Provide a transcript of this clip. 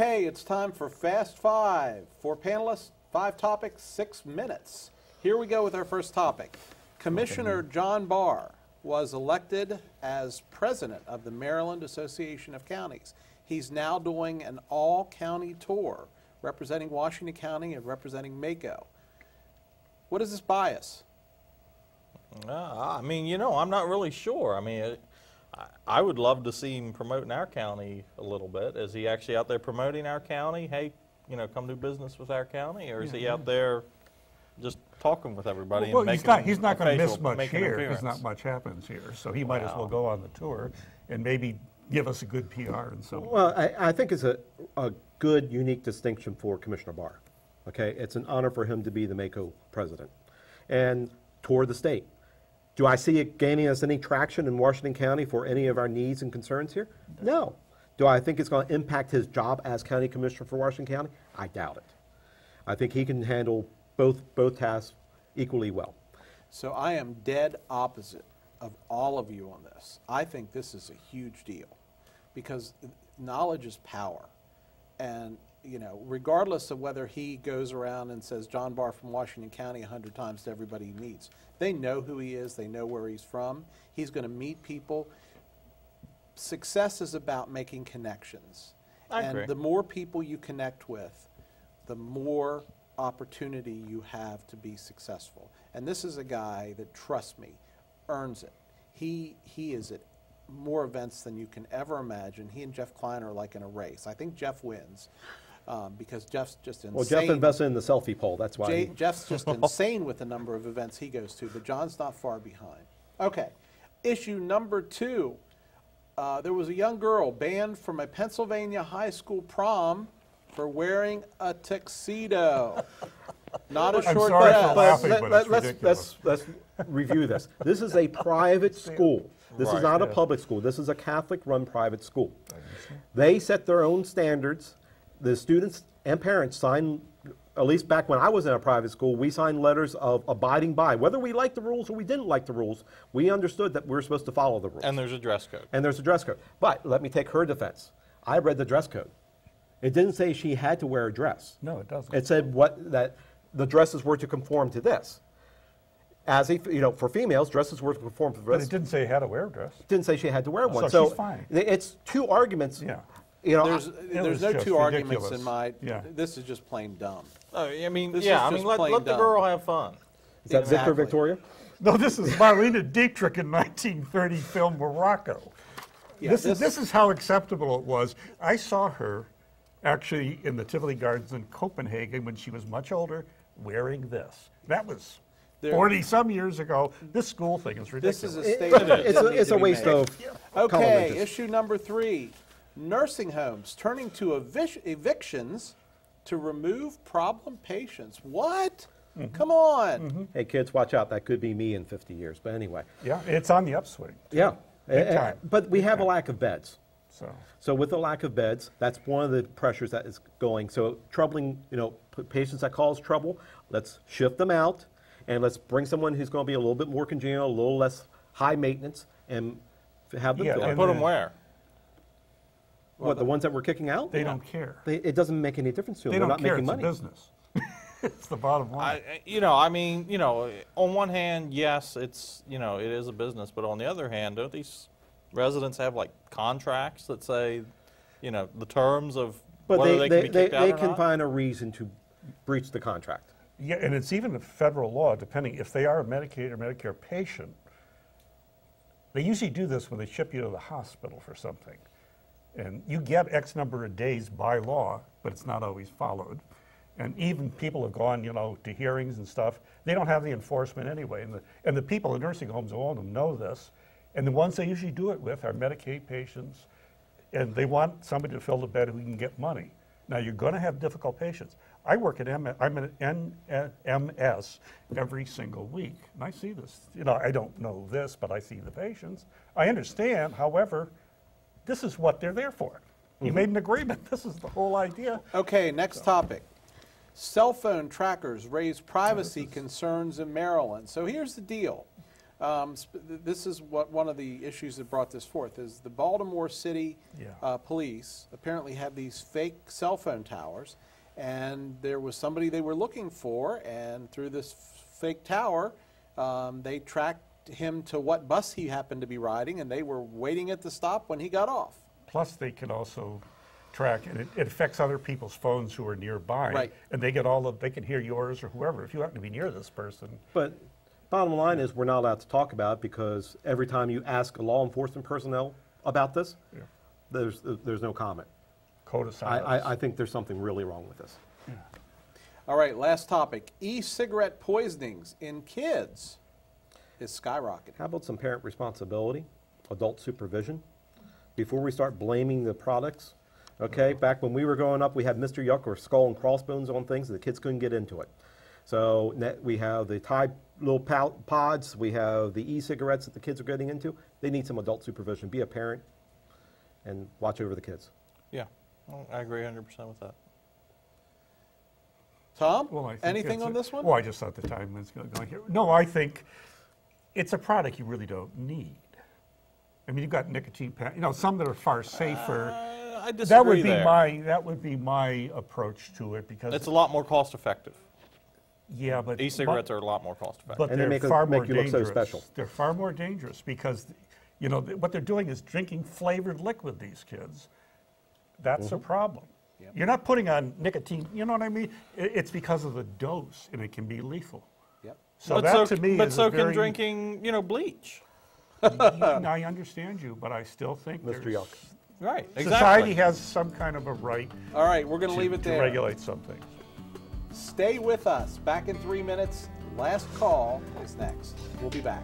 Okay, it's time for Fast Five. 4 panelists, 5 topics, 6 minutes. Here we go with our first topic. Commissioner John Barr was elected as president of the Maryland Association of Counties. He's now doing an all-county tour, representing Washington County and representing Mako. What is this bias? I mean, you know, I'm not really sure. I mean, I would love to see him promoting our county a little bit. Is he actually out there promoting our county? Hey, you know, come do business with our county? Or is he out there just talking with everybody? Well, and he's not going to miss much here because because not much happens here. So he might as well go on the tour and maybe give us a good PR and so on. Well, I think it's a good, unique distinction for Commissioner Barr. Okay, it's an honor for him to be the Mako president and tour the state. Do I see it gaining us any traction in Washington County for any of our needs and concerns here? No. Do I think it's going to impact his job as county commissioner for Washington County? I doubt it. I think he can handle both tasks equally well. So I am dead opposite of all of you on this. I think this is a huge deal because knowledge is power. And, you know, regardless of whether he goes around and says John Barr from Washington County 100 times to everybody he meets, they know who he is, they know where he's from. He's going to meet people. Success is about making connections. I agree. And the more people you connect with, the more opportunity you have to be successful. And this is a guy that, trust me, earns it. He is at more events than you can ever imagine. He and Jeff Klein are like in a race. I think Jeff wins because Jeff's just insane. Well, Jeff invested in the selfie pole, that's why. Jeff's just insane with the number of events he goes to, but John's not far behind. Okay, issue number 2. There was a young girl banned from a Pennsylvania high school prom for wearing a tuxedo. Not a short dress. Let's review this. This is a private school. This is not a public school. This is a Catholic-run private school. They set their own standards. The students and parents sign, at least back when I was in a private school, we signed letters of abiding by. Whether we liked the rules or we didn't like the rules, we understood that we were supposed to follow the rules. And there's a dress code. And there's a dress code. But let me take her defense. I read the dress code. It didn't say she had to wear a dress. No, it doesn't. It said that the dresses were to conform to this. As for females, dresses were to conform to this. But it didn't say how to wear a dress. It didn't say she had to wear one. So she's fine. It's two arguments. Yeah. You know, there's no two arguments ridiculous. in my. Yeah. This is just plain dumb. I mean, This yeah, is I mean, just let plain the dumb. girl have fun. is that Victor Victoria? No, this is Marlene Dietrich in 1930 film Morocco. Yeah, this is how acceptable it was. I saw her actually in the Tivoli Gardens in Copenhagen when she was much older wearing this. That was 40-some years ago. This school thing is ridiculous. This is a statement. It's a waste of Okay, issue number 3. Nursing homes turning to evictions to remove problem patients. What? Come on. Hey, kids, watch out. That could be me in 50 years. But anyway. Yeah, it's on the upswing. Yeah. Big time. But we have a lack of beds. So with the lack of beds, that's one of the pressures that is going. So troubling, patients that cause trouble, let's shift them out, and let's bring someone who's going to be a little bit more congenial, a little less high maintenance, and have them fill And it. put them where? What, the ones that we're kicking out? they don't care. It doesn't make any difference to them. They They're don't not care. making It's money. a business. It's the bottom line. On one hand, yes, it is a business, but on the other hand, don't these residents have like contracts that say, the terms of whether they can be kicked out or they can not? find a reason to breach the contract. Yeah, and it's even a federal law, depending if they are a Medicaid or Medicare patient. They usually do this when they ship you to the hospital for something. And you get X number of days by law, but it's not always followed. And even people have gone, to hearings and stuff. They don't have the enforcement anyway. And the people in nursing homes who own them know this. And the ones they usually do it with are Medicaid patients. And they want somebody to fill the bed who can get money. Now, you're going to have difficult patients. I work at I'm at MS every single week. And I see this. I don't know this, but I see the patients. I understand, however, this is what they're there for. You made an agreement. This is the whole idea. Okay, next topic. Cell phone trackers raise privacy concerns in Maryland. So here's the deal. This is what one of the issues that brought this forth is the Baltimore City Yeah. police apparently had these fake cell phone towers, and there was somebody they were looking for, and through this fake tower, they tracked him to what bus he happened to be riding, and they were waiting at the stop when he got off. Plus, they can also track, and it affects other people's phones who are nearby. Right. And they can hear yours or whoever, if you happen to be near this person. But bottom line is we're not allowed to talk about it because every time you ask a law enforcement personnel about this, Yeah. there's no comment. Code of silence. I think there's something really wrong with this. Yeah. All right, last topic. E-cigarette poisonings in kids is skyrocketing. How about some parent responsibility, adult supervision, before we start blaming the products? Okay, back when we were growing up, we had Mr. Yuck or skull and crossbones on things, and the kids couldn't get into it. So we have the Tide little pods, we have the e-cigarettes that the kids are getting into. They need some adult supervision. Be a parent and watch over the kids. Yeah, well, I agree 100% with that. Tom, Well, I think anything on this one? Well, I just thought the time was going here. No, I think it's a product you really don't need. I mean, you've got nicotine, some that are far safer. I disagree That would be my approach to it because It's a lot more cost effective. yeah, but E-cigarettes are a lot more cost effective. but And they they're make far more you look so dangerous. special. They're far more dangerous because what they're doing is drinking flavored liquid. These kids, that's a problem. Yep. You're not putting on nicotine. You know what I mean? It's because of the dose, and it can be lethal. Yep. So but that so, to me but is so a very, can drinking, bleach. I understand you, but I still think Mr. there's- Yuck. Right, exactly. Society has some kind of a right All right, we're going to leave it to there. regulate something. Stay with us. Back in 3 minutes. Last call is next. We'll be back.